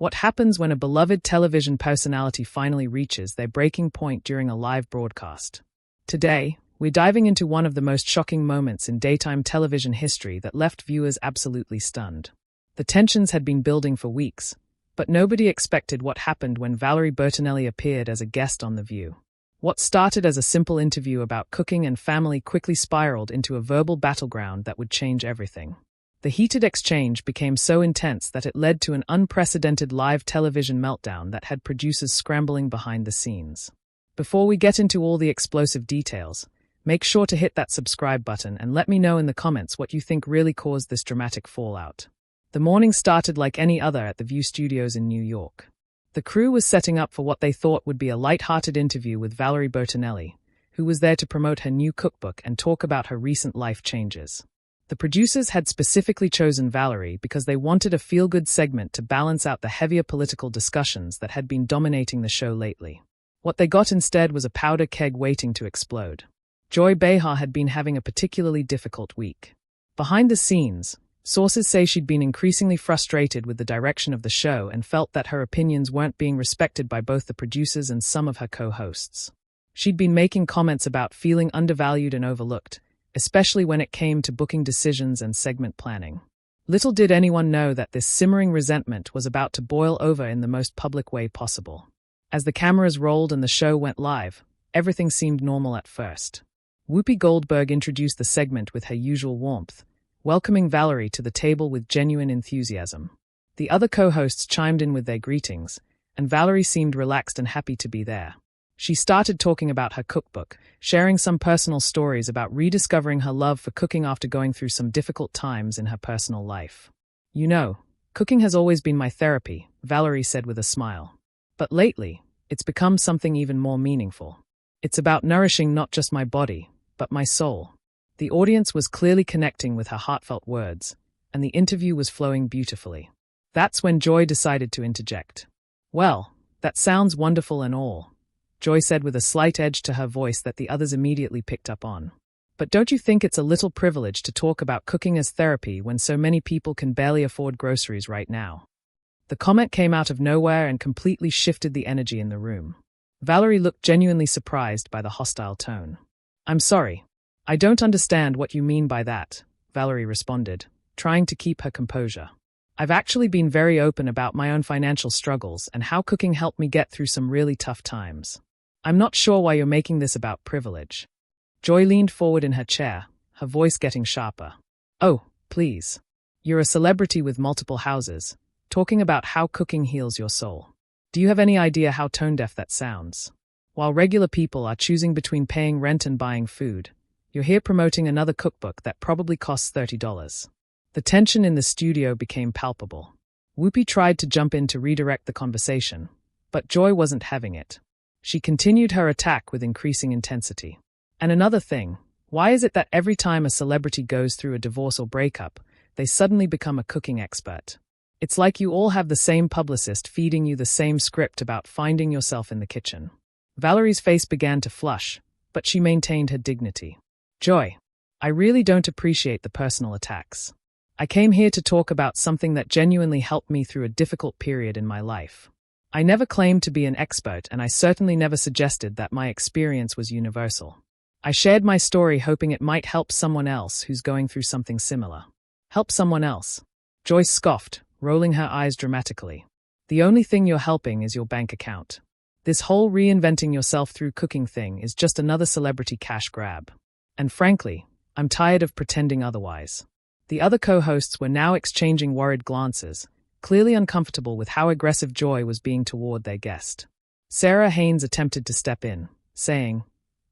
What happens when a beloved television personality finally reaches their breaking point during a live broadcast? Today, we're diving into one of the most shocking moments in daytime television history that left viewers absolutely stunned. The tensions had been building for weeks, but nobody expected what happened when Valerie Bertinelli appeared as a guest on The View. What started as a simple interview about cooking and family quickly spiraled into a verbal battleground that would change everything. The heated exchange became so intense that it led to an unprecedented live television meltdown that had producers scrambling behind the scenes. Before we get into all the explosive details, make sure to hit that subscribe button and let me know in the comments what you think really caused this dramatic fallout. The morning started like any other at the View Studios in New York. The crew was setting up for what they thought would be a light-hearted interview with Valerie Bertinelli, who was there to promote her new cookbook and talk about her recent life changes. The producers had specifically chosen Valerie because they wanted a feel-good segment to balance out the heavier political discussions that had been dominating the show lately. What they got instead was a powder keg waiting to explode. Joy Behar had been having a particularly difficult week. Behind the scenes, sources say she'd been increasingly frustrated with the direction of the show and felt that her opinions weren't being respected by both the producers and some of her co-hosts. She'd been making comments about feeling undervalued and overlooked, especially when it came to booking decisions and segment planning. Little did anyone know that this simmering resentment was about to boil over in the most public way possible. As the cameras rolled and the show went live, everything seemed normal at first. Whoopi Goldberg introduced the segment with her usual warmth, welcoming Valerie to the table with genuine enthusiasm. The other co-hosts chimed in with their greetings, and Valerie seemed relaxed and happy to be there. She started talking about her cookbook, sharing some personal stories about rediscovering her love for cooking after going through some difficult times in her personal life. "You know, cooking has always been my therapy," Valerie said with a smile. "But lately, it's become something even more meaningful. It's about nourishing not just my body, but my soul." The audience was clearly connecting with her heartfelt words, and the interview was flowing beautifully. That's when Joy decided to interject. "Well, that sounds wonderful and all," Joy said with a slight edge to her voice that the others immediately picked up on. "But don't you think it's a little privilege to talk about cooking as therapy when so many people can barely afford groceries right now?" The comment came out of nowhere and completely shifted the energy in the room. Valerie looked genuinely surprised by the hostile tone. "I'm sorry. I don't understand what you mean by that," Valerie responded, trying to keep her composure. "I've actually been very open about my own financial struggles and how cooking helped me get through some really tough times. I'm not sure why you're making this about privilege." Joy leaned forward in her chair, her voice getting sharper. "Oh, please. You're a celebrity with multiple houses, talking about how cooking heals your soul. Do you have any idea how tone-deaf that sounds? While regular people are choosing between paying rent and buying food, you're here promoting another cookbook that probably costs $30. The tension in the studio became palpable. Whoopi tried to jump in to redirect the conversation, but Joy wasn't having it. She continued her attack with increasing intensity. "And another thing, why is it that every time a celebrity goes through a divorce or breakup, they suddenly become a cooking expert? It's like you all have the same publicist feeding you the same script about finding yourself in the kitchen." Valerie's face began to flush, but she maintained her dignity. "Joy, I really don't appreciate the personal attacks. I came here to talk about something that genuinely helped me through a difficult period in my life. I never claimed to be an expert, and I certainly never suggested that my experience was universal. I shared my story hoping it might help someone else who's going through something similar." "Help someone else?" Joy scoffed, rolling her eyes dramatically. "The only thing you're helping is your bank account. This whole reinventing yourself through cooking thing is just another celebrity cash grab. And frankly, I'm tired of pretending otherwise." The other co-hosts were now exchanging worried glances, clearly uncomfortable with how aggressive Joy was being toward their guest. Sarah Haynes attempted to step in, saying,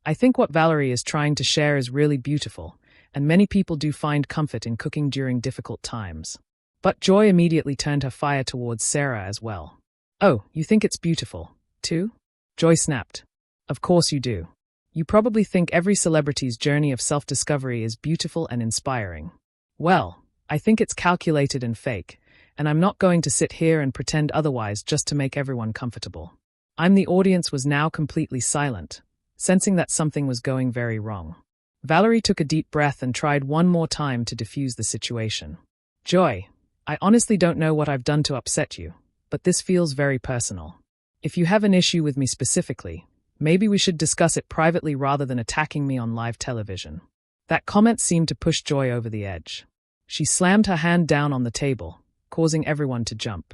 "I think what Valerie is trying to share is really beautiful, and many people do find comfort in cooking during difficult times." But Joy immediately turned her fire towards Sarah as well. "Oh, you think it's beautiful, too?" Joy snapped. "Of course you do. You probably think every celebrity's journey of self-discovery is beautiful and inspiring. Well, I think it's calculated and fake, and I'm not going to sit here and pretend otherwise just to make everyone comfortable." The audience was now completely silent, sensing that something was going very wrong. Valerie took a deep breath and tried one more time to defuse the situation. "Joy, I honestly don't know what I've done to upset you, but this feels very personal. If you have an issue with me specifically, maybe we should discuss it privately rather than attacking me on live television." That comment seemed to push Joy over the edge. She slammed her hand down on the table, causing everyone to jump.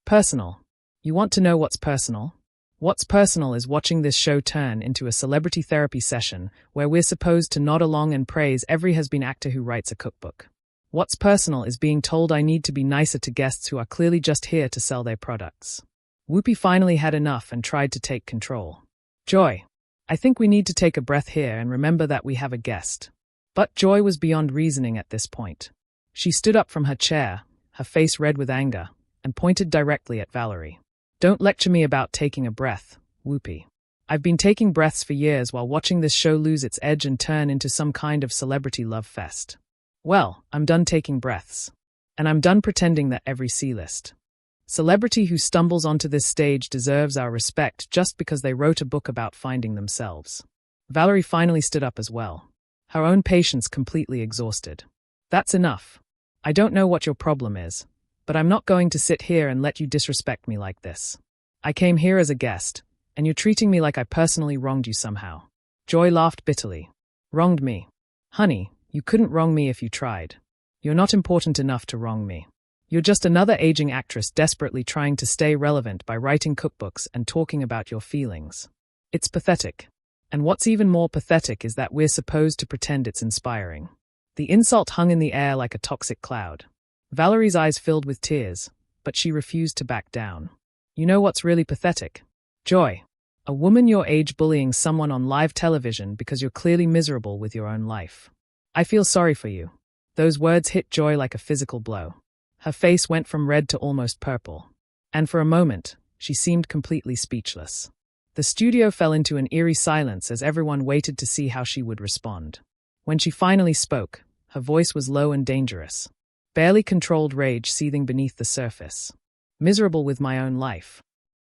"Personal? You want to know what's personal? What's personal is watching this show turn into a celebrity therapy session where we're supposed to nod along and praise every has-been actor who writes a cookbook. What's personal is being told I need to be nicer to guests who are clearly just here to sell their products." Whoopi finally had enough and tried to take control. "Joy, I think we need to take a breath here and remember that we have a guest." But Joy was beyond reasoning at this point. She stood up from her chair, her face red with anger, and pointed directly at Valerie. "Don't lecture me about taking a breath, Whoopi. I've been taking breaths for years while watching this show lose its edge and turn into some kind of celebrity love fest. Well, I'm done taking breaths. And I'm done pretending that every C-list celebrity who stumbles onto this stage deserves our respect just because they wrote a book about finding themselves." Valerie finally stood up as well, her own patience completely exhausted. "That's enough. I don't know what your problem is, but I'm not going to sit here and let you disrespect me like this. I came here as a guest, and you're treating me like I personally wronged you somehow." Joy laughed bitterly. "Wronged me? Honey, you couldn't wrong me if you tried. You're not important enough to wrong me. You're just another aging actress desperately trying to stay relevant by writing cookbooks and talking about your feelings. It's pathetic. And what's even more pathetic is that we're supposed to pretend it's inspiring." The insult hung in the air like a toxic cloud. Valerie's eyes filled with tears, but she refused to back down. "You know what's really pathetic? Joy, a woman your age bullying someone on live television because you're clearly miserable with your own life. I feel sorry for you." Those words hit Joy like a physical blow. Her face went from red to almost purple. And for a moment, she seemed completely speechless. The studio fell into an eerie silence as everyone waited to see how she would respond. When she finally spoke, her voice was low and dangerous. Barely controlled rage seething beneath the surface. "Miserable with my own life."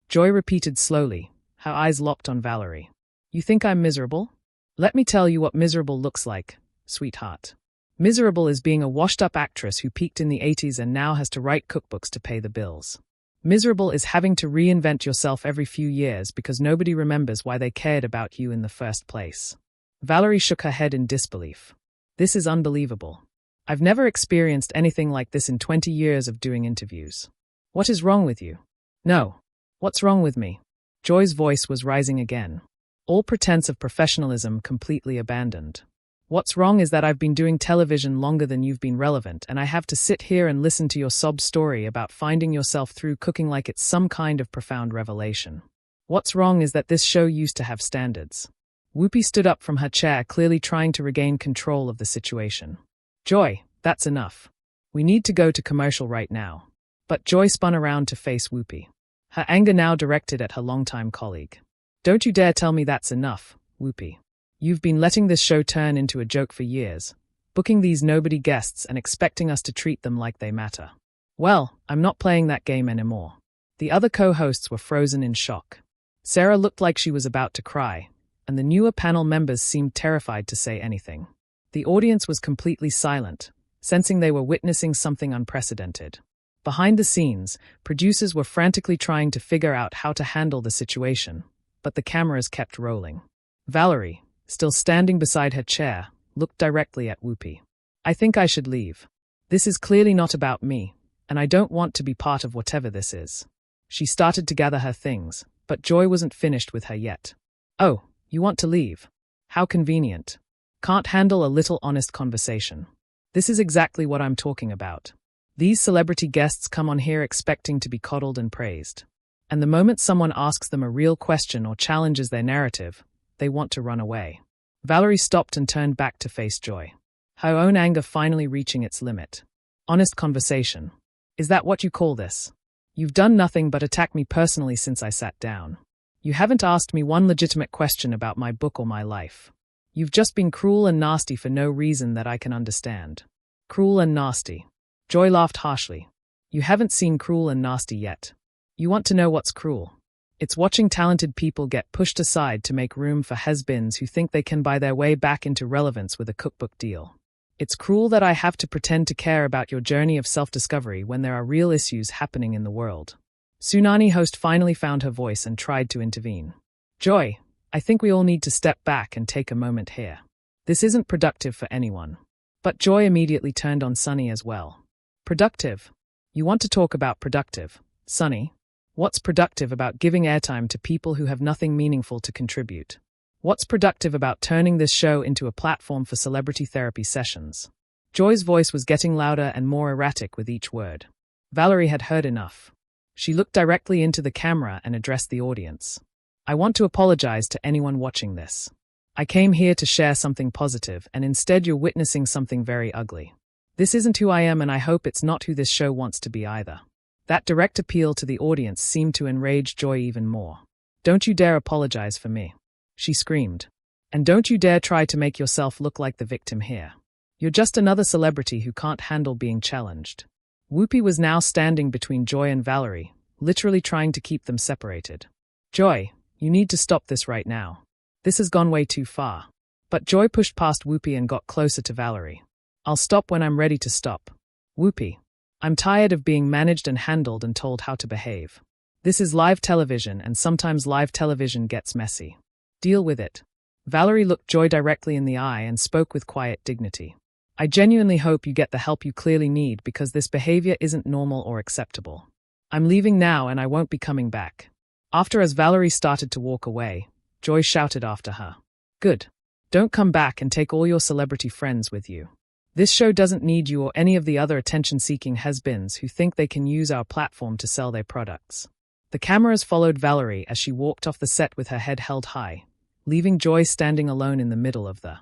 Joy repeated slowly, her eyes locked on Valerie. "You think I'm miserable? Let me tell you what miserable looks like, sweetheart. Miserable is being a washed-up actress who peaked in the 80s and now has to write cookbooks to pay the bills. Miserable is having to reinvent yourself every few years because nobody remembers why they cared about you in the first place." Valerie shook her head in disbelief. "This is unbelievable. I've never experienced anything like this in 20 years of doing interviews. What is wrong with you?" "No. What's wrong with me?" Joy's voice was rising again. All pretense of professionalism completely abandoned. "What's wrong is that I've been doing television longer than you've been relevant, and I have to sit here and listen to your sob story about finding yourself through cooking like it's some kind of profound revelation. What's wrong is that this show used to have standards." Whoopi stood up from her chair, clearly trying to regain control of the situation. "Joy, that's enough. We need to go to commercial right now." But Joy spun around to face Whoopi, her anger now directed at her longtime colleague. "Don't you dare tell me that's enough, Whoopi. You've been letting this show turn into a joke for years, booking these nobody guests and expecting us to treat them like they matter." "Well, I'm not playing that game anymore." The other co-hosts were frozen in shock. Sarah looked like she was about to cry, and the newer panel members seemed terrified to say anything. The audience was completely silent, sensing they were witnessing something unprecedented. Behind the scenes, producers were frantically trying to figure out how to handle the situation, but the cameras kept rolling. Valerie, still standing beside her chair, looked directly at Whoopi. "I think I should leave. This is clearly not about me, and I don't want to be part of whatever this is." She started to gather her things, but Joy wasn't finished with her yet. "Oh, you want to leave? How convenient. Can't handle a little honest conversation. This is exactly what I'm talking about. These celebrity guests come on here expecting to be coddled and praised. And the moment someone asks them a real question or challenges their narrative, they want to run away." Valerie stopped and turned back to face Joy, her own anger finally reaching its limit. "Honest conversation. Is that what you call this? You've done nothing but attack me personally since I sat down. You haven't asked me one legitimate question about my book or my life. You've just been cruel and nasty for no reason that I can understand." "Cruel and nasty." Joy laughed harshly. "You haven't seen Cruel and Nasty yet. You want to know what's cruel? It's watching talented people get pushed aside to make room for has-beens who think they can buy their way back into relevance with a cookbook deal. It's cruel that I have to pretend to care about your journey of self-discovery when there are real issues happening in the world. Tsunami host finally found her voice and tried to intervene. Joy, I think we all need to step back and take a moment here. This isn't productive for anyone. But Joy immediately turned on Sunny as well. Productive? You want to talk about productive, Sunny? What's productive about giving airtime to people who have nothing meaningful to contribute? What's productive about turning this show into a platform for celebrity therapy sessions? Joy's voice was getting louder and more erratic with each word. Valerie had heard enough. She looked directly into the camera and addressed the audience. I want to apologize to anyone watching this. I came here to share something positive, and instead you're witnessing something very ugly. This isn't who I am, and I hope it's not who this show wants to be either. That direct appeal to the audience seemed to enrage Joy even more. Don't you dare apologize for me, she screamed. And don't you dare try to make yourself look like the victim here. You're just another celebrity who can't handle being challenged. Whoopi was now standing between Joy and Valerie, literally trying to keep them separated. Joy, you need to stop this right now. This has gone way too far. But Joy pushed past Whoopi and got closer to Valerie. I'll stop when I'm ready to stop. Whoopi, I'm tired of being managed and handled and told how to behave. This is live television, and sometimes live television gets messy. Deal with it. Valerie looked Joy directly in the eye and spoke with quiet dignity. I genuinely hope you get the help you clearly need, because this behavior isn't normal or acceptable. I'm leaving now and I won't be coming back. As Valerie started to walk away, Joy shouted after her. Good. Don't come back and take all your celebrity friends with you. This show doesn't need you or any of the other attention-seeking has-beens who think they can use our platform to sell their products. The cameras followed Valerie as she walked off the set with her head held high, leaving Joy standing alone in the middle of the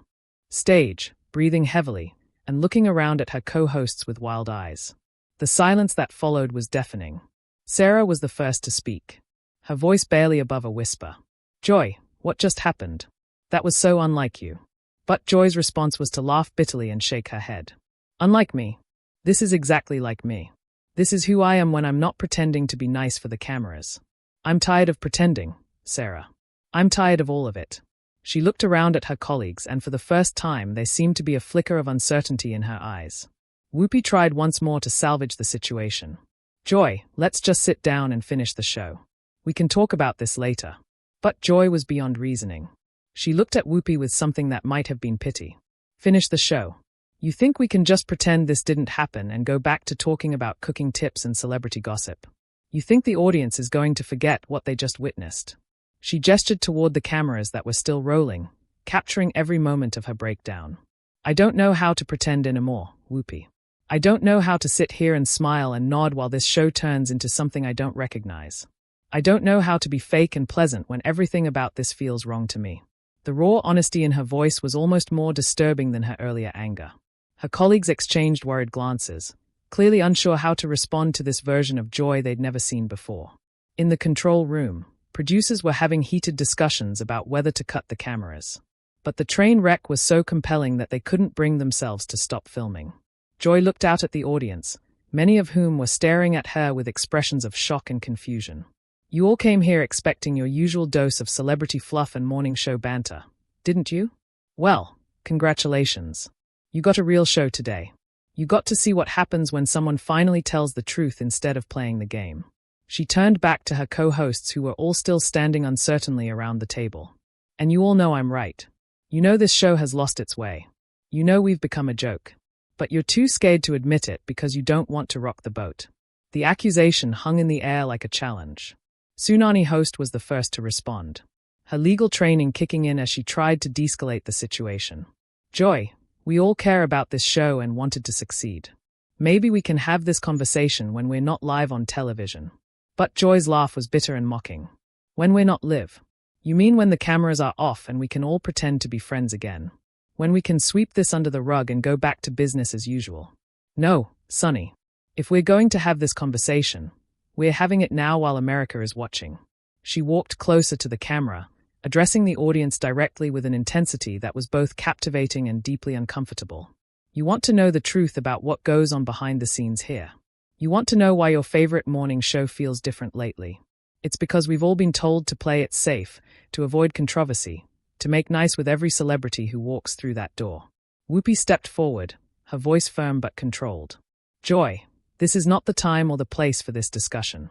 stage, breathing heavily, and looking around at her co-hosts with wild eyes. The silence that followed was deafening. Sarah was the first to speak, her voice barely above a whisper. Joy, what just happened? That was so unlike you. But Joy's response was to laugh bitterly and shake her head. Unlike me? This is exactly like me. This is who I am when I'm not pretending to be nice for the cameras. I'm tired of pretending, Sarah. I'm tired of all of it. She looked around at her colleagues, and for the first time there seemed to be a flicker of uncertainty in her eyes. Whoopi tried once more to salvage the situation. Joy, let's just sit down and finish the show. We can talk about this later. But Joy was beyond reasoning. She looked at Whoopi with something that might have been pity. Finish the show. You think we can just pretend this didn't happen and go back to talking about cooking tips and celebrity gossip? You think the audience is going to forget what they just witnessed? She gestured toward the cameras that were still rolling, capturing every moment of her breakdown. I don't know how to pretend anymore, Whoopi. I don't know how to sit here and smile and nod while this show turns into something I don't recognize. I don't know how to be fake and pleasant when everything about this feels wrong to me. The raw honesty in her voice was almost more disturbing than her earlier anger. Her colleagues exchanged worried glances, clearly unsure how to respond to this version of Joy they'd never seen before. In the control room, producers were having heated discussions about whether to cut the cameras. But the train wreck was so compelling that they couldn't bring themselves to stop filming. Joy looked out at the audience, many of whom were staring at her with expressions of shock and confusion. You all came here expecting your usual dose of celebrity fluff and morning show banter, didn't you? Well, congratulations. You got a real show today. You got to see what happens when someone finally tells the truth instead of playing the game. She turned back to her co-hosts who were all still standing uncertainly around the table. And you all know I'm right. You know this show has lost its way. You know we've become a joke. But you're too scared to admit it because you don't want to rock the boat. The accusation hung in the air like a challenge. Tsunami host was the first to respond, her legal training kicking in as she tried to de-escalate the situation. Joy, we all care about this show and wanted to succeed. Maybe we can have this conversation when we're not live on television. But Joy's laugh was bitter and mocking. When we're not live? You mean when the cameras are off and we can all pretend to be friends again? When we can sweep this under the rug and go back to business as usual? No, Sunny. If we're going to have this conversation, we're having it now while America is watching. She walked closer to the camera, addressing the audience directly with an intensity that was both captivating and deeply uncomfortable. You want to know the truth about what goes on behind the scenes here. You want to know why your favorite morning show feels different lately. It's because we've all been told to play it safe, to avoid controversy, to make nice with every celebrity who walks through that door. Whoopi stepped forward, her voice firm but controlled. Joy, this is not the time or the place for this discussion.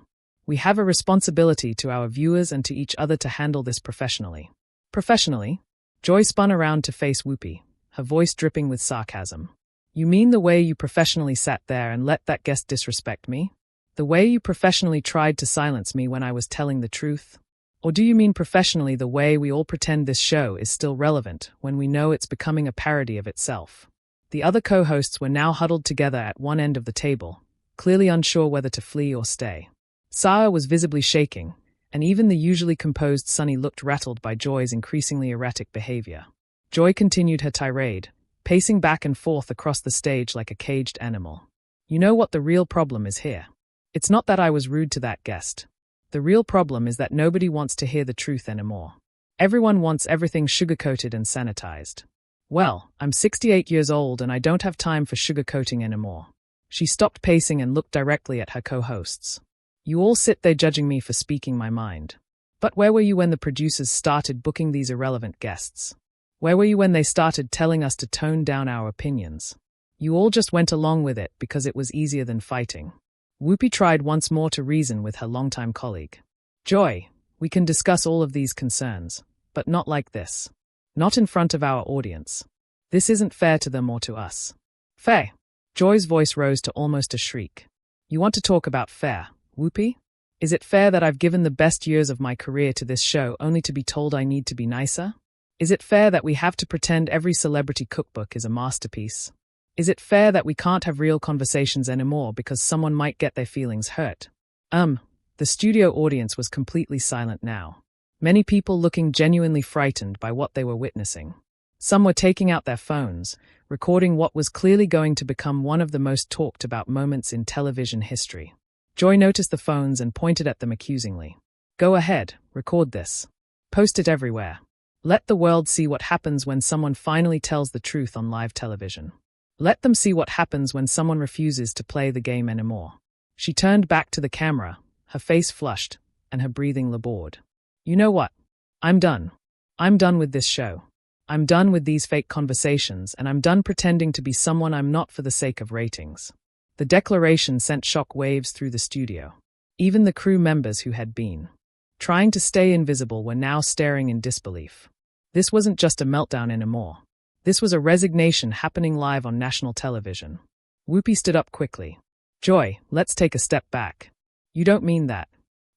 We have a responsibility to our viewers and to each other to handle this professionally. Professionally? Joy spun around to face Whoopi, her voice dripping with sarcasm. You mean the way you professionally sat there and let that guest disrespect me? The way you professionally tried to silence me when I was telling the truth? Or do you mean professionally the way we all pretend this show is still relevant when we know it's becoming a parody of itself? The other co-hosts were now huddled together at one end of the table, clearly unsure whether to flee or stay. Sarah was visibly shaking, and even the usually composed Sunny looked rattled by Joy's increasingly erratic behavior. Joy continued her tirade, pacing back and forth across the stage like a caged animal. You know what the real problem is here? It's not that I was rude to that guest. The real problem is that nobody wants to hear the truth anymore. Everyone wants everything sugar-coated and sanitized. Well, I'm 68 years old and I don't have time for sugar-coating anymore. She stopped pacing and looked directly at her co-hosts. You all sit there judging me for speaking my mind. But where were you when the producers started booking these irrelevant guests? Where were you when they started telling us to tone down our opinions? You all just went along with it because it was easier than fighting. Whoopi tried once more to reason with her longtime colleague. Joy, we can discuss all of these concerns, but not like this. Not in front of our audience. This isn't fair to them or to us. Fair. Joy's voice rose to almost a shriek. You want to talk about fair, Whoopi? Is it fair that I've given the best years of my career to this show only to be told I need to be nicer? Is it fair that we have to pretend every celebrity cookbook is a masterpiece? Is it fair that we can't have real conversations anymore because someone might get their feelings hurt? The studio audience was completely silent now. Many people looking genuinely frightened by what they were witnessing. Some were taking out their phones, recording what was clearly going to become one of the most talked about moments in television history. Joy noticed the phones and pointed at them accusingly. Go ahead, record this. Post it everywhere. Let the world see what happens when someone finally tells the truth on live television. Let them see what happens when someone refuses to play the game anymore. She turned back to the camera, her face flushed, and her breathing labored. You know what? I'm done. I'm done with this show. I'm done with these fake conversations, and I'm done pretending to be someone I'm not for the sake of ratings. The declaration sent shock waves through the studio. Even the crew members who had been trying to stay invisible were now staring in disbelief. This wasn't just a meltdown anymore. This was a resignation happening live on national television. Whoopi stood up quickly. Joy, let's take a step back. You don't mean that.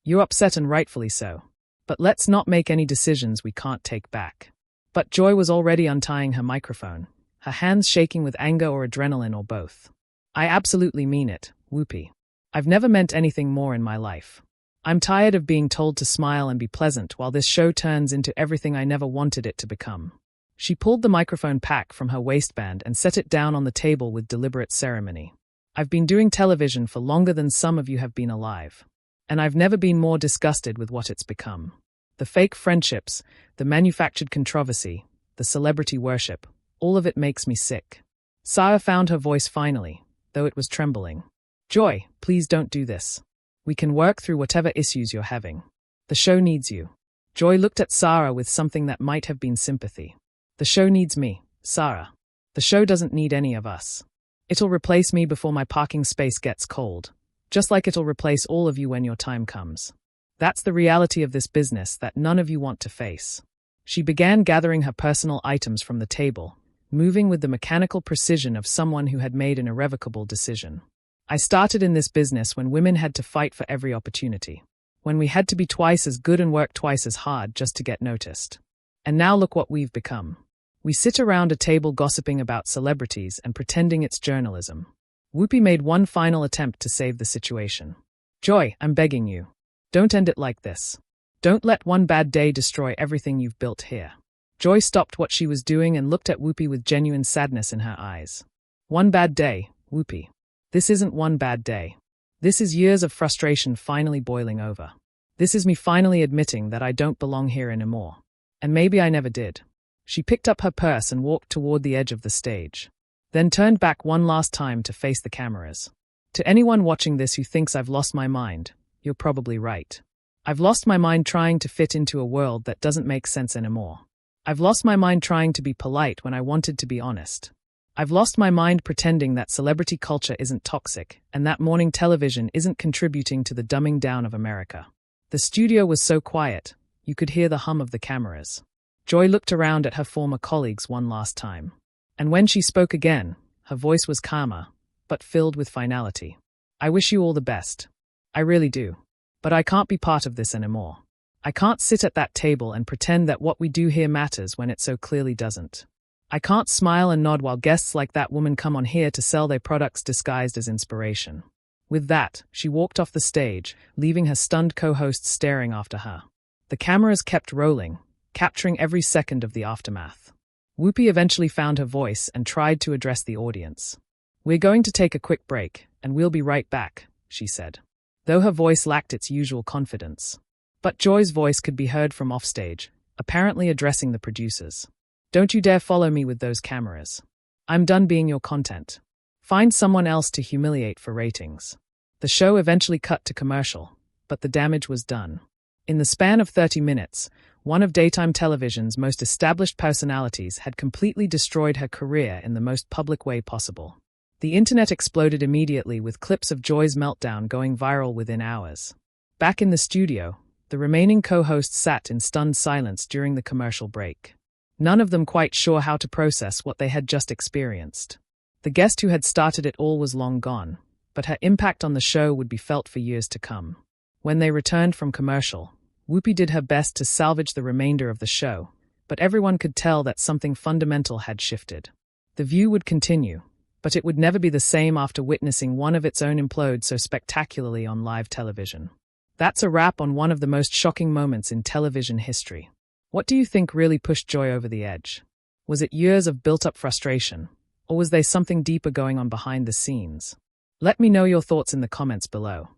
You're upset and rightfully so. But let's not make any decisions we can't take back. But Joy was already untying her microphone, her hands shaking with anger or adrenaline or both. I absolutely mean it, Whoopi. I've never meant anything more in my life. I'm tired of being told to smile and be pleasant while this show turns into everything I never wanted it to become. She pulled the microphone pack from her waistband and set it down on the table with deliberate ceremony. I've been doing television for longer than some of you have been alive. And I've never been more disgusted with what it's become. The fake friendships, the manufactured controversy, the celebrity worship, all of it makes me sick. Sarah found her voice finally, though it was trembling. Joy, please don't do this. We can work through whatever issues you're having. The show needs you. Joy looked at Sarah with something that might have been sympathy. The show needs me, Sarah. The show doesn't need any of us. It'll replace me before my parking space gets cold, just like it'll replace all of you when your time comes. That's the reality of this business that none of you want to face. She began gathering her personal items from the table, moving with the mechanical precision of someone who had made an irrevocable decision. I started in this business when women had to fight for every opportunity, when we had to be twice as good and work twice as hard just to get noticed. And now look what we've become. We sit around a table gossiping about celebrities and pretending it's journalism. Whoopi made one final attempt to save the situation. Joy, I'm begging you. Don't end it like this. Don't let one bad day destroy everything you've built here. Joy stopped what she was doing and looked at Whoopi with genuine sadness in her eyes. One bad day, Whoopi. This isn't one bad day. This is years of frustration finally boiling over. This is me finally admitting that I don't belong here anymore. And maybe I never did. She picked up her purse and walked toward the edge of the stage, then turned back one last time to face the cameras. To anyone watching this who thinks I've lost my mind, you're probably right. I've lost my mind trying to fit into a world that doesn't make sense anymore. I've lost my mind trying to be polite when I wanted to be honest. I've lost my mind pretending that celebrity culture isn't toxic and that morning television isn't contributing to the dumbing down of America. The studio was so quiet, you could hear the hum of the cameras. Joy looked around at her former colleagues one last time. And when she spoke again, her voice was calmer, but filled with finality. I wish you all the best. I really do. But I can't be part of this anymore. I can't sit at that table and pretend that what we do here matters when it so clearly doesn't. I can't smile and nod while guests like that woman come on here to sell their products disguised as inspiration. With that, she walked off the stage, leaving her stunned co-hosts staring after her. The cameras kept rolling, capturing every second of the aftermath. Whoopi eventually found her voice and tried to address the audience. "We're going to take a quick break, and we'll be right back," she said, though her voice lacked its usual confidence. But Joy's voice could be heard from offstage, apparently addressing the producers. "Don't you dare follow me with those cameras. I'm done being your content. Find someone else to humiliate for ratings." The show eventually cut to commercial, but the damage was done. In the span of 30 minutes, one of daytime television's most established personalities had completely destroyed her career in the most public way possible. The internet exploded immediately with clips of Joy's meltdown going viral within hours. Back in the studio, the remaining co-hosts sat in stunned silence during the commercial break. None of them quite sure how to process what they had just experienced. The guest who had started it all was long gone, but her impact on the show would be felt for years to come. When they returned from commercial, Whoopi did her best to salvage the remainder of the show, but everyone could tell that something fundamental had shifted. The View would continue, but it would never be the same after witnessing one of its own implode so spectacularly on live television. That's a wrap on one of the most shocking moments in television history. What do you think really pushed Joy over the edge? Was it years of built-up frustration, or was there something deeper going on behind the scenes? Let me know your thoughts in the comments below.